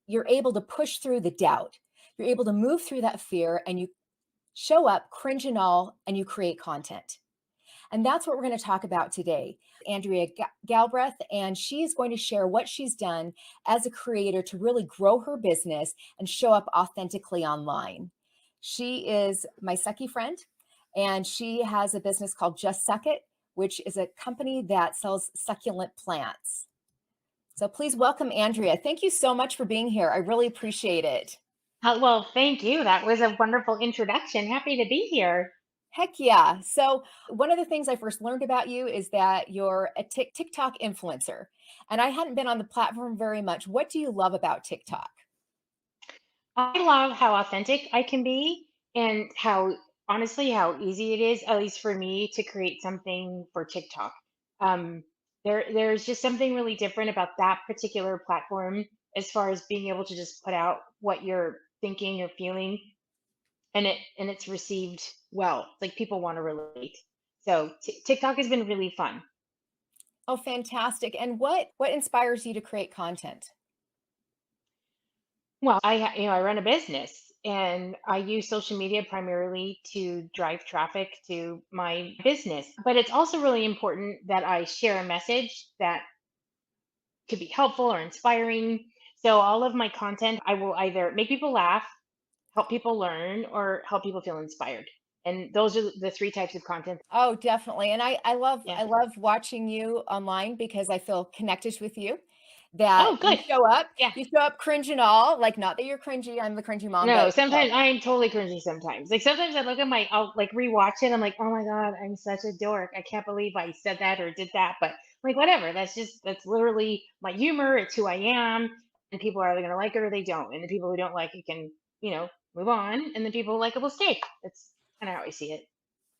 you're able to push through the doubt. You're able to move through that fear and you show up, cringe and all, and you create content. And that's what we're going to talk about today. Andrea Galbreath, and she's going to share what she's done as a creator to really grow her business and show up authentically online. She is my sucky friend, and she has a business called Just Succ It, which is a company that sells succulent plants. So please welcome Andrea. Thank you so much for being here. I really appreciate it. Well, thank you. That was a wonderful introduction. Happy to be here. Heck yeah. So, one of the things I first learned about you is that you're a TikTok influencer. And I hadn't been on the platform very much. What do you love about TikTok? I love how authentic I can be and honestly, how easy it is, at least for me, to create something for TikTok. Um, there's just something really different about that particular platform as far as being able to just put out what you're thinking or feeling, and it's received well. Like people want to relate. So TikTok has been really fun. Oh, fantastic. And what inspires you to create content? Well, I run a business and I use social media primarily to drive traffic to my business. But it's also really important that I share a message that could be helpful or inspiring. So all of my content, I will either make people laugh, help people learn, or help people feel inspired. And those are the three types of content. Oh, definitely. And I Yeah. love watching you online because I feel connected with you. Oh, That good. Yeah. you show up cringe and all, like not that you're cringy, I'm the cringy mom, No, but sometimes I am totally cringy sometimes. Like sometimes I look at I'll like rewatch it. I'm like, oh my God, I'm such a dork. I can't believe I said that or did that. But like, whatever. That's literally my humor. It's who I am. And people are either going to like it or they don't. And the people who don't like it can, move on. And the people who like it will stay. That's kind of how I see it.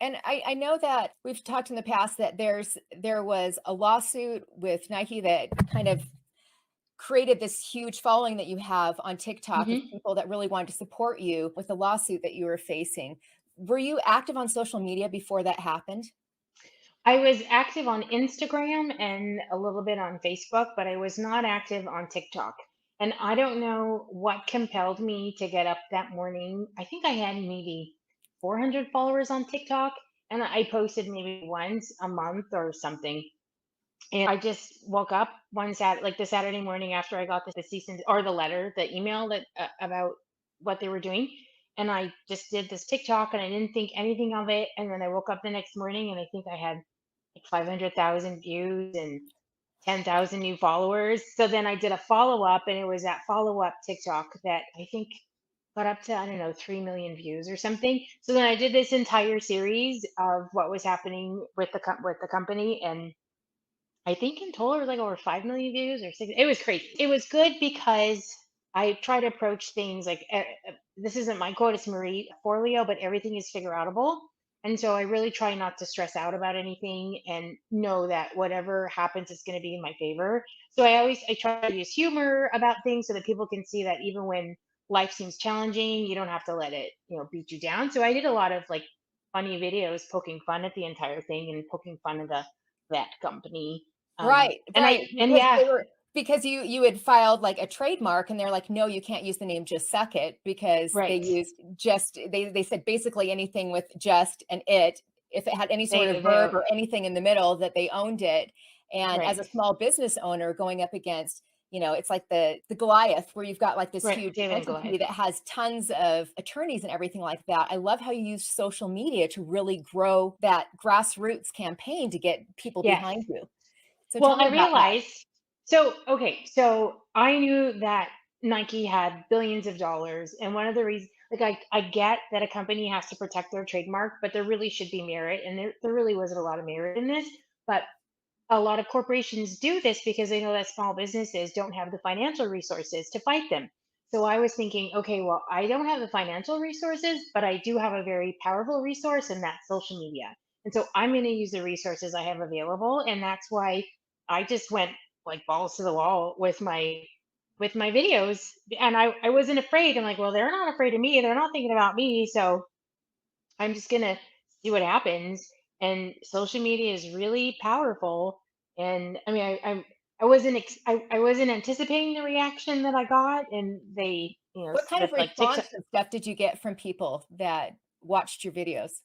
and I know that we've talked in the past that there was a lawsuit with Nike that kind of created this huge following that you have on TikTok of hmm people that really wanted to support you with the lawsuit that you were facing. Were you active on social media before that happened? I was active on Instagram and a little bit on Facebook, but I was not active on TikTok. And I don't know what compelled me to get up that morning. I think I had maybe 400 followers on TikTok, and I posted maybe once a month or something. And I just woke up like the Saturday morning after I got the cease and or the letter, the email that about what they were doing, and I just did this TikTok, and I didn't think anything of it. And then I woke up the next morning, and I think I had like 500,000 views and 10,000 new followers. So then I did a follow up, and it was that follow up TikTok that I think got up to, I don't know, 3 million views or something. So then I did this entire series of what was happening with with the company. And I think in total it was like over 5 million views or six. It was crazy. It was good because I try to approach things like this isn't my quote, it's Marie Forleo, but everything is figure outable. And so I really try not to stress out about anything and know that whatever happens is going to be in my favor. So I try to use humor about things so that people can see that even when life seems challenging, you don't have to let it, beat you down. So I did a lot of like funny videos poking fun at the entire thing and poking fun at that company. Right, right, And because yeah, you had filed, like, a trademark, and they're like, "No, you can't use the name Just Suck It," because they right. used just they said basically anything with just and it, if it had any sort of They verb or anything in the middle, that they owned it, and as a right, small business owner going up against, it's like the Goliath where you've got, like, this right. huge David and entity Goliath. that has tons of attorneys and everything like that. I love how you use social media to really grow that grassroots campaign to get people Yes. behind you. So Well, tell me I about that. realized so I knew that Nike had billions of dollars, and one of the reasons, like I get that a company has to protect their trademark, but there really should be merit, and there really wasn't a lot of merit in this. But a lot of corporations do this because they know that small businesses don't have the financial resources to fight them. So I was thinking, okay, well, I don't have the financial resources, but I do have a very powerful resource, and that's social media. And so I'm going to use the resources I have available, and that's why I just went like balls to the wall with my videos. And I wasn't afraid. I'm like, well, they're not afraid of me. They're not thinking about me. So I'm just gonna see what happens. And social media is really powerful. And I mean, I wasn't anticipating the reaction that I got, and they, What kind of with like response TikTok. and stuff did you get from people that watched your videos?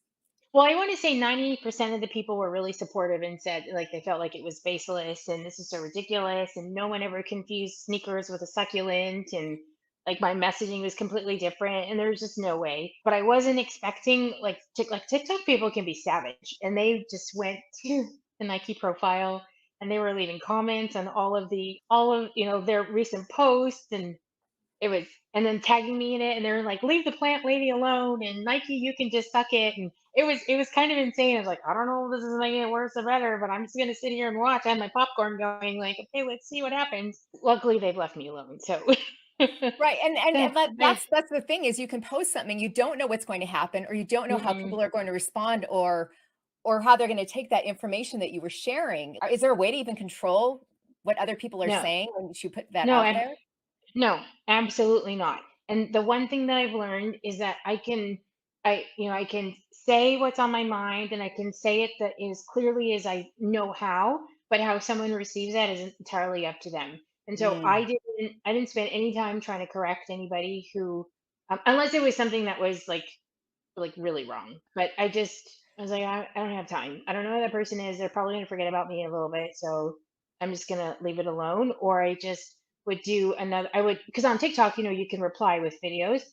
Well, I want to say 90% of the people were really supportive and said like they felt like it was baseless and this is so ridiculous and no one ever confused sneakers with a succulent, and like my messaging was completely different and there's just no way. But I wasn't expecting like like TikTok people can be savage, and they just went to the Nike profile and they were leaving comments on all of their recent posts, and it was, and then tagging me in it, and they're like, "Leave the plant lady alone," and Nike, you can just suck it, and it was kind of insane. I was like, I don't know if this is making it worse or better, but I'm just gonna sit here and watch. I had my popcorn going, like, okay, let's see what happens. Luckily, they've left me alone, so Right, that, and I, that's the thing is you can post something, you don't know what's going to happen, or you don't know how mm-mm, people are going to respond, or how they're gonna take that information that you were sharing. Is there a way to even control what other people are no, saying when you put that no, out and there? no, absolutely not. And the one thing that I've learned is that I can say what's on my mind and I can say it that as clearly as I know how, but how someone receives that is entirely up to them. And so Mm. I didn't spend any time trying to correct anybody who, unless it was something that was like really wrong. But I was like, I don't have time. I don't know who that person is. They're probably gonna forget about me in a little bit. So I'm just gonna leave it alone. Or I just would do another I would, because on TikTok, you can reply with videos.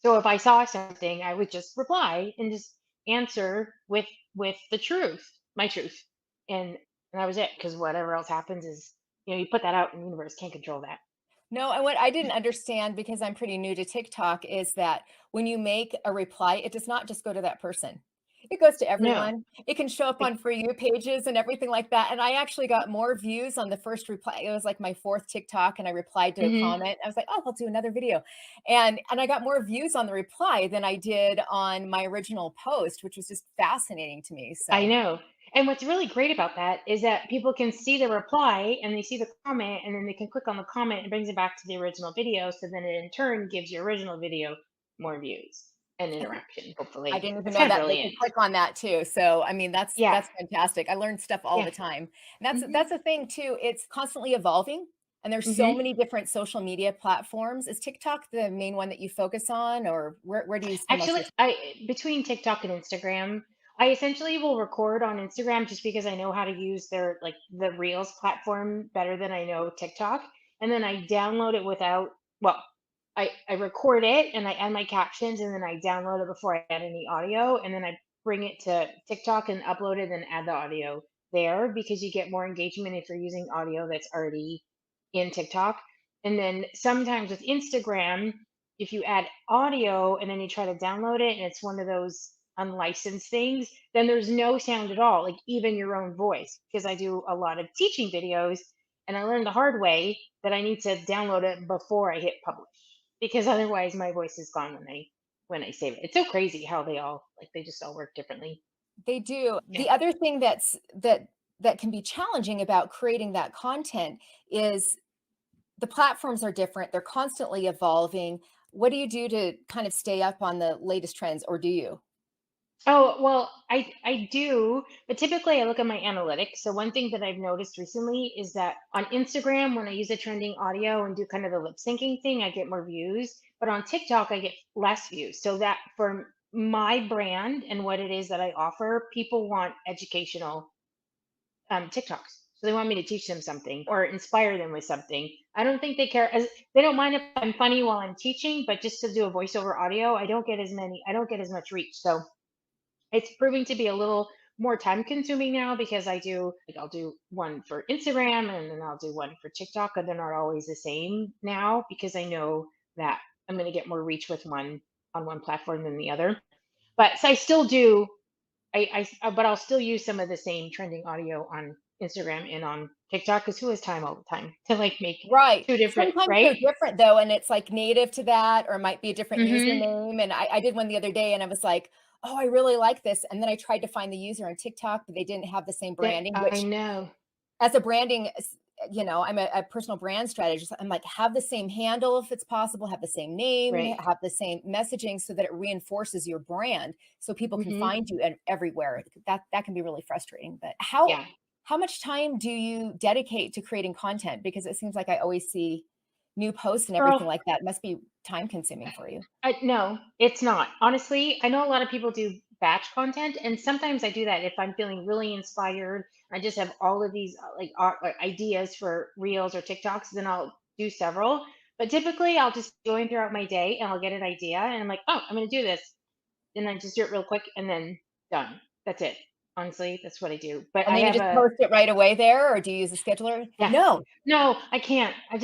So if I saw something, I would just reply and just answer with the truth, my truth. And that was it. Because whatever else happens is, you put that out in the universe, can't control that. No, and what I didn't understand, because I'm pretty new to TikTok, is that when you make a reply, it does not just go to that person. It goes to No. everyone. It can show up Like, on For You pages and everything like that, and I actually got more views on the first reply. It was like my 4th TikTok, and I replied to a mhm. comment. I was like, "Oh, I'll do another video." And I got more views on the reply than I did on my original post, which was just fascinating to me, I so know. And what's really great about that is that people can see the reply and they see the comment, and then they can click on the comment and brings it back to the original video. So then it in turn gives your original video more views and interaction, I hopefully. didn't even It's know kind of that they brilliant. could click on that too. So, I mean, Yeah. that's fantastic. I learn stuff all Yeah. the time. And that's Hmm. the thing too. It's constantly evolving and there's so Hmm. many different social media platforms. Is TikTok the main one that you focus on, or where do you spend most of Actually, your time? between TikTok and Instagram, I essentially will record on Instagram just because I know how to use their like the Reels platform better than I know TikTok. And then I download it without, well, I record it and I add my captions and then I download it before I add any audio, and then I bring it to TikTok and upload it and add the audio there because you get more engagement if you're using audio that's already in TikTok. And then sometimes with Instagram, if you add audio and then you try to download it and it's one of those unlicensed things, then there's no sound at all, like even your own voice. Because I do a lot of teaching videos and I learned the hard way that I need to download it before I hit publish, because otherwise my voice is gone when I save it. It's so crazy how they just all work differently. They do. Yeah. The other thing that can be challenging about creating that content is the platforms are different. They're constantly evolving. What do you do to kind of stay up on the latest trends, or do you? Oh, well, I do, but typically I look at my analytics. So one thing that I've noticed recently is that on Instagram, when I use a trending audio and do kind of the lip syncing thing, I get more views. But on TikTok, I get less views. So that for my brand and what it is that I offer, people want educational TikToks. So they want me to teach them something or inspire them with something. I don't think they care, as they don't mind if I'm funny while I'm teaching, but just to do a voiceover audio, I don't get as much reach. So it's proving to be a little more time consuming now because I'll do one for Instagram and then I'll do one for TikTok, and they're not always the same now because I know that I'm going to get more reach with one on one platform than the other. But so I still do but I'll still use some of the same trending audio on Instagram and on TikTok, because who has time all the time to like make Right. two different, Sometimes they're right? different though, and it's like native to that, or it might be a different Mhm. username. And I did one the other day and I was like, oh, I really like this. And then I tried to find the user on TikTok, but they didn't have the same That branding, I which know. as a branding, I'm a personal brand strategist. I'm like, have the same handle if it's possible, have the same name, Right. have the same messaging so that it reinforces your brand so people can Mhm. find you everywhere. That can be really frustrating. But Yeah. How much time do you dedicate to creating content? Because it seems like I always see new posts and everything Girl, like that. It must be time consuming for you. no, it's not. Honestly, I know a lot of people do batch content, and sometimes I do that if I'm feeling really inspired. I just have all of these like ideas for reels or TikToks, then I'll do several. But typically, I'll just go in throughout my day and I'll get an idea, and I'm like, oh, I'm going to do this. Then I just do it real quick and then done. That's it. Honestly, that's what I do. But And I then you have just a post it right away there, or do you use a scheduler? yeah. No. No, I can't. I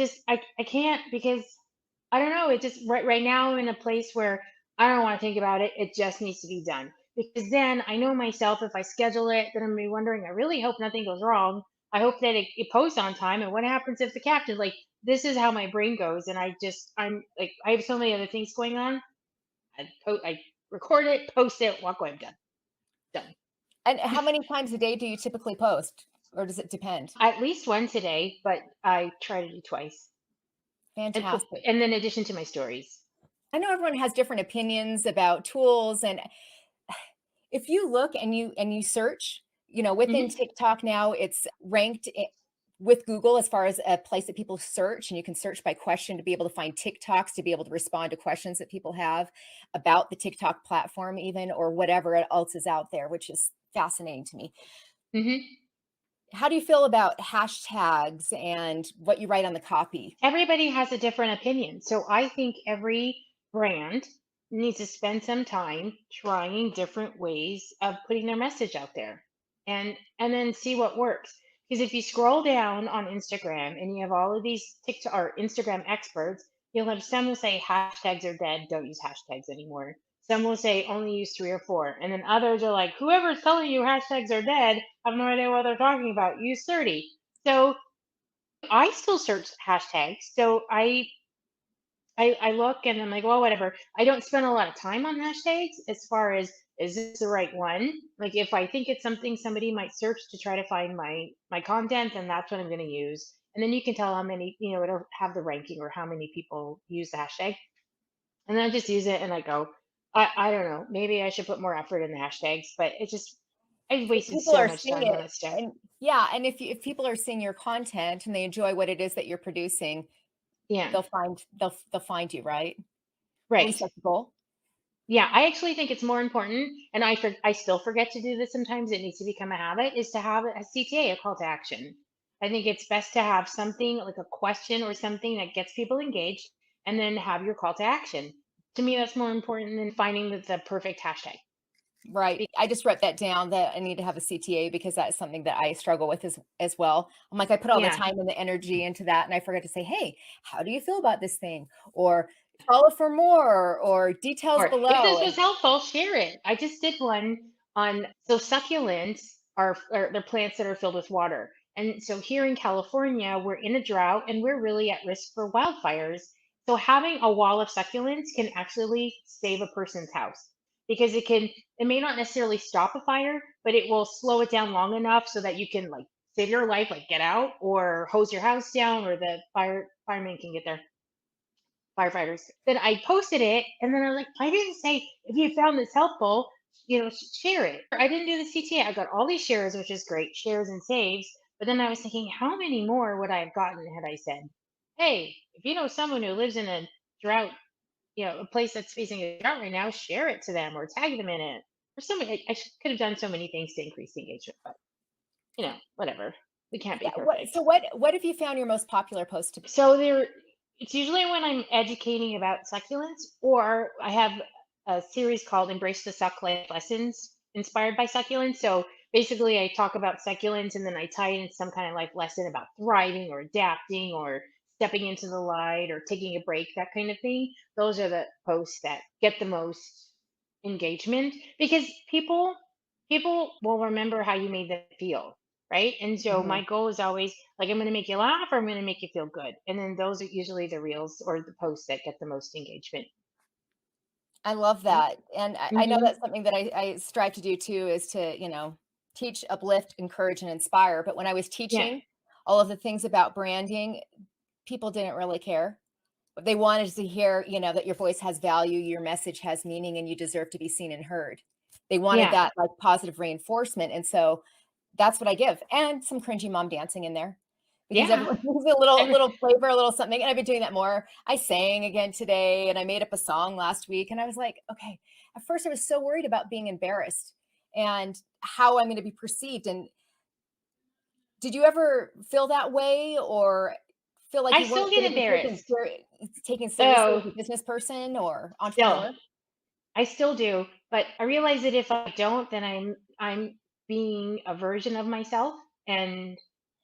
can't because I don't know. It just right now I'm in a place where I don't want to think about it. It just needs to be done. Because then I know myself if I schedule it, then I'm gonna be wondering, I really hope nothing goes wrong. I hope that it posts on time. And what happens if the caption like this is how my brain goes and I'm like I have so many other things going on. I record it, post it, walk away, I'm done. Done. And how many times a day do you typically post, or does it depend? At least once a day, but I try to do twice. And Fantastic. and in addition to my stories. I know everyone has different opinions about tools, and if you look and you search, within Mhm. TikTok now, it's ranked with Google as far as a place that people search, and you can search by question to be able to find TikToks to be able to respond to questions that people have about the TikTok platform, even or whatever else is out there, which is fascinating to me. Mhm. How do you feel about hashtags and what you write on the copy? Everybody has a different opinion. So I think every brand needs to spend some time trying different ways of putting their message out there and then see what works. Because if you scroll down on Instagram and you have all of these TikTok or Instagram experts, you'll have some who say hashtags are dead, don't use hashtags anymore. Some will say only use three or four. And then others are like, whoever's telling you hashtags are dead, I have no idea what they're talking about. Use 30. So I still search hashtags. So I look and I'm like, well, whatever. I don't spend a lot of time on hashtags as far as is this the right one? Like if I think it's something somebody might search to try to find my content, then that's what I'm going to use. And then you can tell how many, it'll have the ranking or how many people use the hashtag. And then I just use it and I go, I don't know, maybe I should put more effort in the hashtags, but it just I've If wasted people so are much seeing time on it, that stuff. and yeah, and if people are seeing your content and they enjoy what it is that you're producing, Yeah. they'll find you, right? At least Right. that's the goal. Yeah, I actually think it's more important, and I still forget to do this sometimes. It needs to become a habit. Is to have a CTA, a call to action. I think it's best to have something like a question or something that gets people engaged, and then have your call to action. To me, that's more important than finding the perfect hashtag. Right. I just wrote that down that I need to have a CTA because that's something that I struggle with as well. I'm like, I put all the Yeah, time and the energy into that, and I forget to say, "Hey, how do you feel about this thing?" Or "Follow for more," or "Details or if below." this And was helpful, share it. I just did one on so succulents are they're plants that are filled with water. And so here in California, we're in a drought and we're really at risk for wildfires. So having a wall of succulents can actually save a person's house because it may not necessarily stop a fire, but it will slow it down long enough so that you can like save your life, like get out or hose your house down or the firemen can get there firefighters. Then I posted it, and then I was like, I didn't say if you found this helpful, share it. I didn't do the CTA. I got all these shares, which is great, shares and saves. But then I was thinking, how many more would I have gotten had I said, hey, if you know someone who lives in a drought, a place that's facing a drought right now, share it to them or tag them in it. Or so many, could have done so many things to increase the engagement, but whatever. We can't yeah, be perfect. what have you found your most popular post to be? So it's usually when I'm educating about succulents, or I have a series called Embrace the Suck Life Lessons inspired by succulents. So basically, I talk about succulents and then I tie in some kind of life lesson about thriving or adapting or stepping into the light or taking a break, that kind of thing. Those are the posts that get the most engagement because people will remember how you made them feel, right? And so Mhm. my goal is always like I'm going to make you laugh or I'm going to make you feel good, and then those are usually the reels or the posts that get the most engagement. I love that, and I know Mm-hmm. that's something that I strive to do too, is to, teach, uplift, encourage, and inspire. But when I was Yeah, teaching all of the things about branding, people didn't really care. They wanted to hear, that your voice has value, your message has meaning, and you deserve to be seen and heard. They wanted yeah, that, like, positive reinforcement, and so That's what I give, and some cringy mom dancing in there because Yeah. everyone needs a little Every, little flavor, a little something, and I've been doing that more. I sang again today, and I made up a song last week, and I was like, "Okay." At first, I was so worried about being embarrassed and how I'm gonna be perceived, and did you ever feel that way or feel like I you weren't still get gonna be embarrassed. taken seriously as Oh, a business person or still. entrepreneur? I still do, but I realize that if I don't, then I'm being a version of myself, and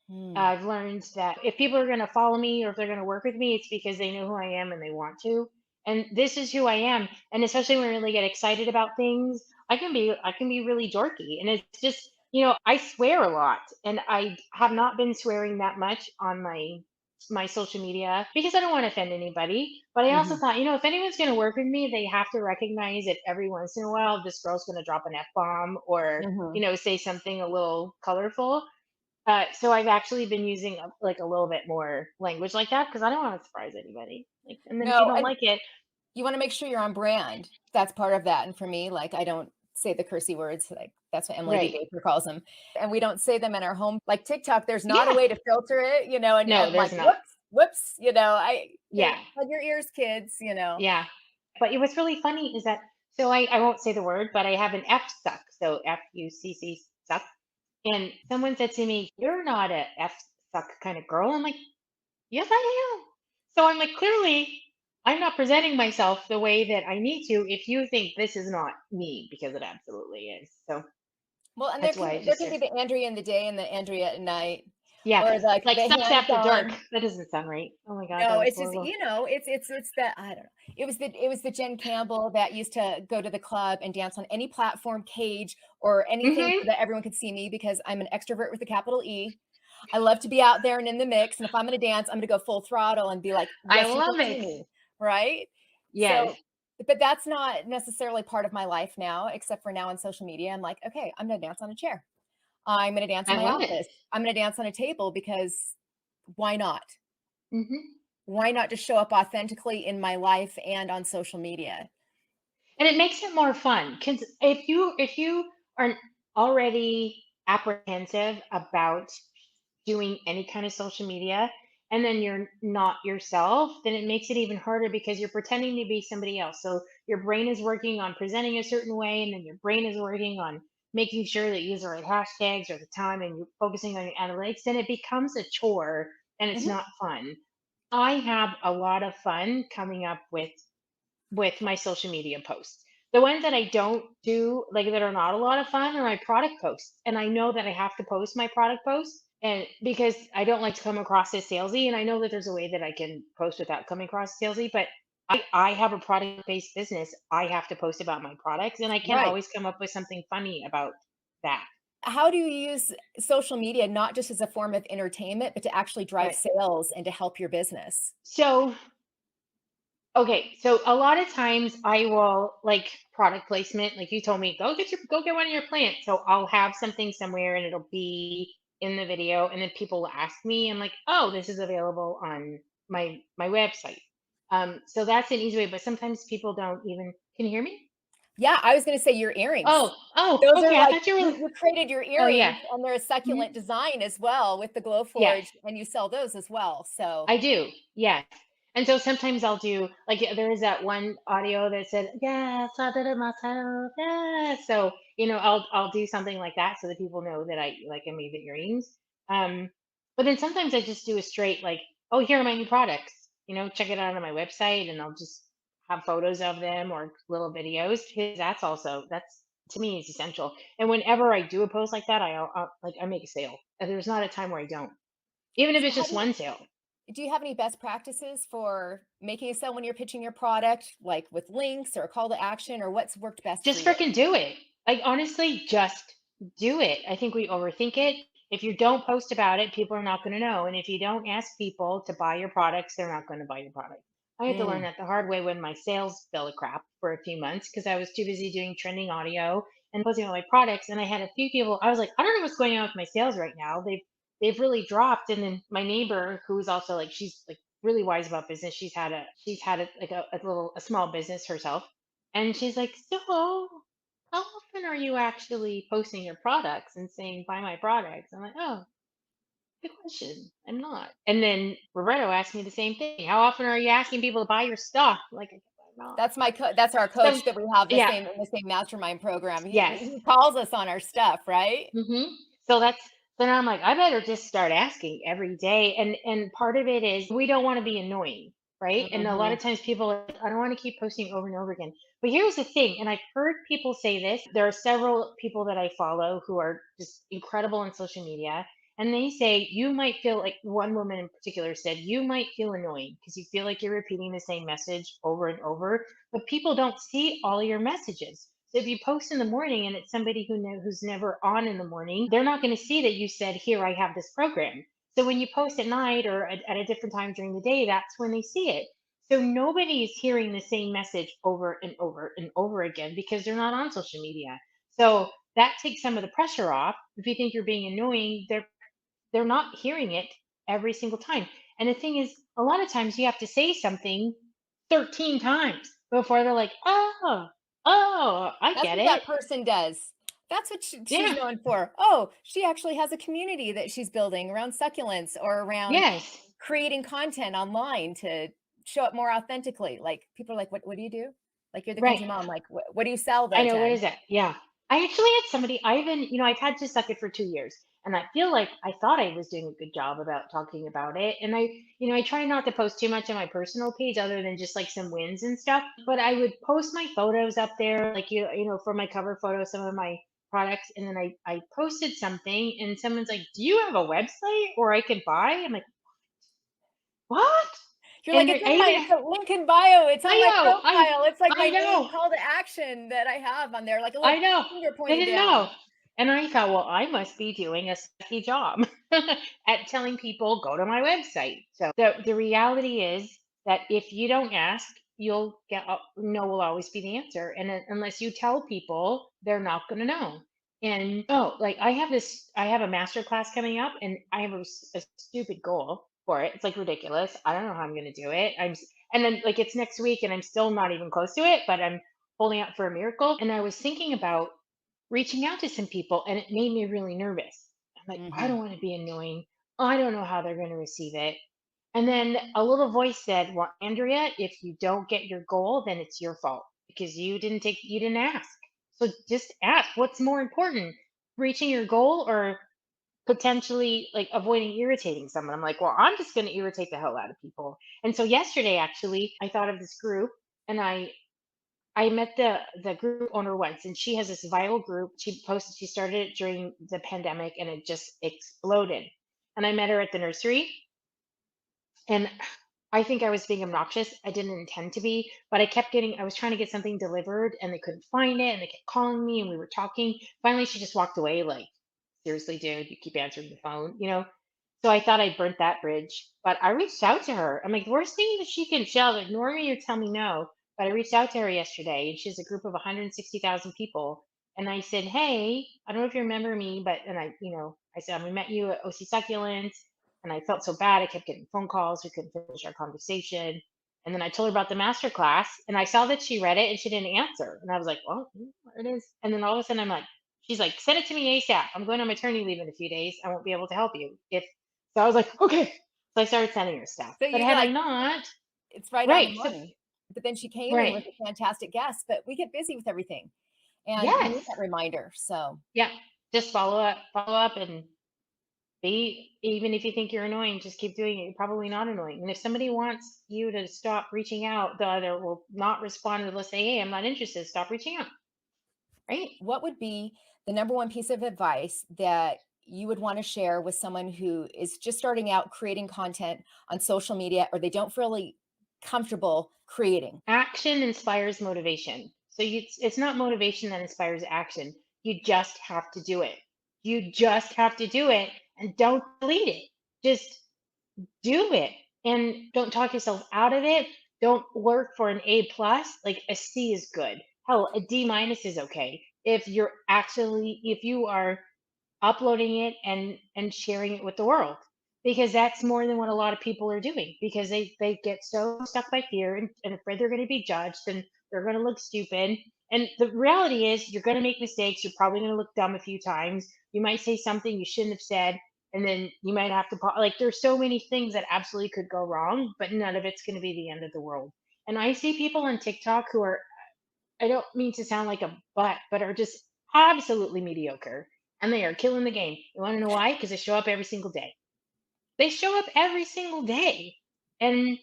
Hmm. I've learned that if people are going to follow me or if they're going to work with me, it's because they know who I am and they want to. And this is who I am. And especially when I really get excited about things, I can be really dorky. And it's just, I swear a lot, and I have not been swearing that much on my social media because I don't want to offend anybody. But I also Mhm. thought, if anyone's going to work with me, they have to recognize that every once in a while this girl's going to drop an F bomb or, Mhm. say something a little colorful. So I've actually been using like a little bit more language like that because I don't want to surprise anybody. Like, and then if you No, don't and like it, you wanna make sure you're on brand. That's part of that, and for me, like, I don't say the cursey words, like, that's what Emily D. right? Baker calls them, and we don't say them in our home. Like TikTok, there's not a Yeah. way to filter it, and No, I'm like, there's not. "Whoops, whoops," Yeah, plug your ears, kids. yeah. But what's really funny is that I won't say the word, but I have an F suck. So FUCC suck. And someone said to me, "You're not a F suck kind of girl." I'm like, "Yes, I am." So I'm like, clearly, I'm not presenting myself the way that I need to if you think this is not me, because it absolutely is. So Well, and there that's can why be I there just can said, be the Andrea in the day and the Andrea at night, yeah, or like like the sucks after dark. hands-on. That doesn't sound right. Oh my God, that No, was it's just, horrible. it's that I don't know. It was the Jen Campbell that used to go to the club and dance on any platform, cage, or anything Hmm. so that everyone could see me because I'm an extrovert with a capital E. I love to be out there and in the mix, and if I'm gonna dance, I'm gonna go full throttle and be like, I "Yes, you can love see it. me," right? Yes, So but that's not necessarily part of my life now, except for now on social media. I'm like, "Okay, I'm gonna dance on a chair. I'm gonna dance in I my love it. office. I'm gonna dance on a table because why not? Hmm. Why not just show up authentically in my life and on social media?" And it makes it more fun because if you are already apprehensive about doing any kind of social media and then you're not yourself, then it makes it even harder because you're pretending to be somebody else. So your brain is working on presenting a certain way, and then your brain is working on making sure that you use the right hashtags or the time, and you're focusing on your analytics, and it becomes a chore and it's Mhm, not fun. I have a lot of fun coming up with my social media posts. The ones that I don't do, like that are not a lot of fun, are my product posts. And I know that I have to post my product posts, and because I don't like to come across as salesy, and I know that there's a way that I can post without coming across salesy, but I have a product based business. I have to post about my products, and I can't right. always come up with something funny about that. How do you use social media not just as a form of entertainment, but to actually drive Right. sales and to help your business? So okay, so a lot of times I will like product placement, like you told me, go get one of your plants. So I'll have something somewhere and it'll be in the video, and then people will ask me, I'm like, oh, this is available on my website. So that's an easy way, but sometimes people don't even, can you hear me? Yeah, I was gonna say your earrings. Oh, Those are okay. I like thought you you were, you created your oh yeah. earrings, and they're a Mhm. succulent design as well with the glow Yeah. forge, and you sell those as well, so I do, yes. And so sometimes I'll do like there is that one audio that said, "Yes, I did it myself." Yeah. So, I'll do something like that so that people know that I made the earrings. But then sometimes I just do a straight like, "Oh, here are my new products. Check it out on my website," and I'll just have photos of them or little videos, because that's to me is essential. And whenever I do a post like that, I make a sale. And there's not a time where I don't, even if so it's how just one sale. do you have any best practices for making a sale when you're pitching your product, like with links or a call to action, or what's worked best for Just you? freaking do it. Like, honestly, just do it. I think we overthink it. If you don't post about it, people are not going to know. And if you don't ask people to buy your products, they're not going to buy your product. I had to learn Mm, that the hard way when my sales fell to crap for a few months because I was too busy doing trending audio and posting about my products. And I had a few people, I was like, I don't know what's going on with my sales right now. They've really dropped. And then my neighbor, who's also like, she's like really wise about business. She's had a like a small business herself. And she's like, so how often are you actually posting your products and saying, buy my products? I'm like, oh, good question. I'm not. And then Roberto asked me the same thing. How often are you asking people to buy your stuff? Like, I'm not. That's our So, coach that we have yeah, in the same mastermind program. yes. He calls us on our stuff, right? hmm So then I'm like, I better just start asking every day. And part of it is we don't want to be annoying, right? And a lot of Mhm. times people are like, I don't want to keep posting over and over again. But here's the thing, and I've heard people say this. There are several people that I follow who are just incredible on social media. And they say you might feel like one woman in particular said you might feel annoying because you feel like you're repeating the same message over and over, but people don't see all your messages. So if you post in the morning and it's somebody who's never on in the morning, they're not going to see that you said, "Here, I have this program." So when you post at night or at a different time during the day, that's when they see it. So nobody is hearing the same message over and over and over again because they're not on social media. So that takes some of the pressure off. If you think you're being annoying, they're not hearing it every single time. And the thing is, a lot of times you have to say something 13 times before they're like, "Oh, oh, I That's get what it." that person does. That's what she's Yeah. known for. Oh, she actually has a community that she's building around succulents or around Yes. creating content online to show up more authentically. Like people are like, what do you do? Like you're the Right. cringy mom. Like what do you sell I though, know. What Jen? is that? Yeah. I actually had somebody, I've had Just Suck It for 2 years. And I feel like I thought I was doing a good job about talking about it. And I try not to post too much on my personal page other than just like some wins and stuff. But I would post my photos up there, like, for my cover photo, some of my products. And then I posted something and someone's like, "Do you have a website or I could buy?" I'm like, "What?" You're like, And it's I in my even, it's a link in bio. It's on I my know, profile. It's like I my main know. call to action that I have on there, like a I little know. finger They pointing didn't down. know. And I thought, well, I must be doing a sucky job at telling people go to my website. So the reality is that if you don't ask, you'll get no will always be the answer. And unless you tell people, they're not going to know. And oh, like I have a master class coming up, and I have a stupid goal for it. It's like ridiculous. I don't know how I'm going to do it. And then like it's next week, and I'm still not even close to it, but I'm holding out for a miracle. And I was thinking about reaching out to some people, and it made me really nervous. I'm like, I don't Mhm. want to be annoying. I don't know how they're going to receive it. And then a little voice said, "Well, Andrea, if you don't get your goal, then it's your fault because you didn't ask. So just ask what's more important, reaching your goal or potentially like avoiding irritating someone." I'm like, well, I'm just going to irritate the hell out of people. And so yesterday, actually, I thought of this group, and I met the group owner once, and she has this viral group. She started it during the pandemic, and it just exploded. And I met her at the nursery, and I think I was being obnoxious. I didn't intend to be, but I was trying to get something delivered, and they couldn't find it, and they kept calling me, and we were talking. Finally, she just walked away, like, seriously, dude, you keep answering the phone. So I thought I burnt that bridge, but I reached out to her. I'm like, the worst thing that she'll ignore me or tell me no. But I reached out to her yesterday, and she has a group of 160,000 people. And I said, hey, I don't know if you remember me, but, and I said, we met you at OC Succulent, and I felt so bad. I kept getting phone calls. We couldn't finish our conversation. And then I told her about the master class, and I saw that she read it and she didn't answer. And I was like, well, there it is. And then all of a sudden I'm like, she's like, send it to me ASAP. I'm going on maternity leave in a few days. I won't be able to help you. If so, I was like, okay. So I started sending her stuff. So But you're had I like, not, it's right on the right. So money. But then she came and right. was a fantastic guest, but we get busy with everything. And we Yes. need that reminder. So Yeah. Just follow up and be, even if you think you're annoying, just keep doing it. You're probably not annoying. And if somebody wants you to stop reaching out, they either will not respond or they'll say, hey, I'm not interested. Stop reaching out. Right. what would be the number one piece of advice that you would want to share with someone who is just starting out creating content on social media or they don't feel really comfortable creating? Action inspires motivation. So it's not motivation that inspires action. You just have to do it. You just have to do it and don't delete it. Just do it and don't talk yourself out of it. Don't work for an A plus. Like a C is good. Hell, a D minus is okay. If you are uploading it and sharing it with the world, because that's more than what a lot of people are doing, because they get so stuck by fear and afraid they're going to be judged and they're going to look stupid, And the reality is, you're going to make mistakes. You're probably going to look dumb a few times. You might say something you shouldn't have said, and then you might have to, like, there's so many things that absolutely could go wrong, but none of it's going to be the end of the world. And I see people on TikTok who are, I don't mean to sound like a butt, but are just absolutely mediocre. And they are killing the game. You want to know why? Because they show up every single day. They show up every single day. And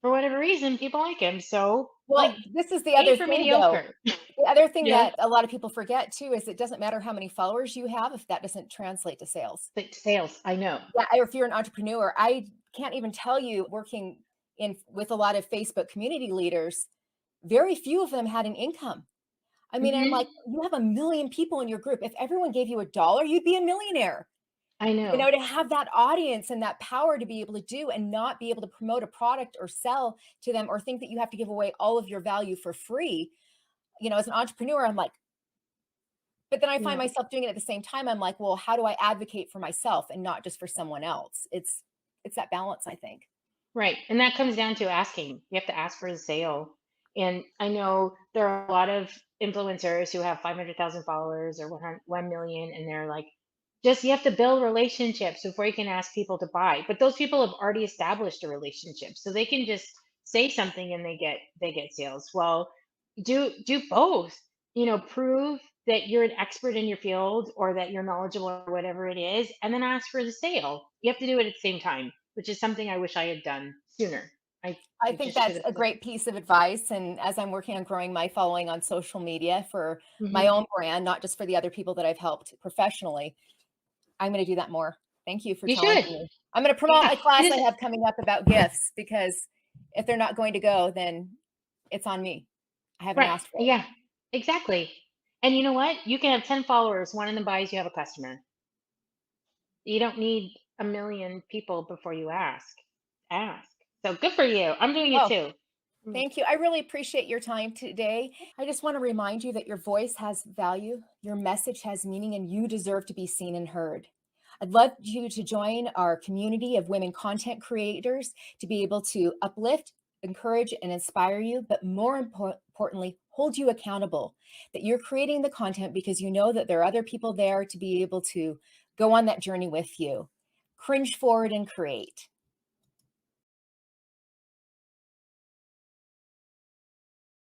for whatever reason, people like him. So, like, Well, this is the aim other for thing though. mediocre. The other thing Yeah. that a lot of people forget too is it doesn't matter how many followers you have if that doesn't translate to sales. But sales, I know. Yeah, or if you're an entrepreneur, I can't even tell you working in with a lot of Facebook community leaders, very few of them had an income. I mean, I'm like, Hmm. you have a million people in your group. If everyone gave you $1, you'd be a millionaire. I You know. know, to have that audience and that power to be able to do and not be able to promote a product or sell to them or think that you have to give away all of your value for free. You know, as an entrepreneur, I'm like, but then I find Yeah. myself doing it at the same time. I'm like, well, how do I advocate for myself and not just for someone else? It's that balance, I think. Right. And that comes down to asking. You have to ask for a sale. And I know there are a lot of influencers who have 500,000 followers or 1 million, and they're like, just you have to build relationships before you can ask people to buy. But those people have already established a relationship. So they can just say something and they get sales. Well, do both. Prove that you're an expert in your field or that you're knowledgeable or whatever it is, and then ask for the sale. You have to do it at the same time, which is something I wish I had done sooner. I I I think just should that's have a like. great piece of advice. And as I'm working on growing my following on social media for my Mhm. own brand, not just for the other people that I've helped professionally, I'm going to do that more. Thank you for You should. challenging me. I'm going to promote Yeah, my class it I is. have coming up about gifts because if they're not going to go, then it's on me. I haven't Right. asked for it. Yeah, exactly. And you know what? You can have 10 followers, one of them buys, you have a customer. You don't need a million people before you ask. Ask. So good for you. I'm doing it Oh, too. Mm. thank you. I really appreciate your time today. I just want to remind you that your voice has value, your message has meaning, and you deserve to be seen and heard. I'd love you to join our community of women content creators to be able to uplift, encourage, and inspire you, but more importantly, hold you accountable. That you're creating the content because you know that there are other people there to be able to go on that journey with you. Cringe forward and create.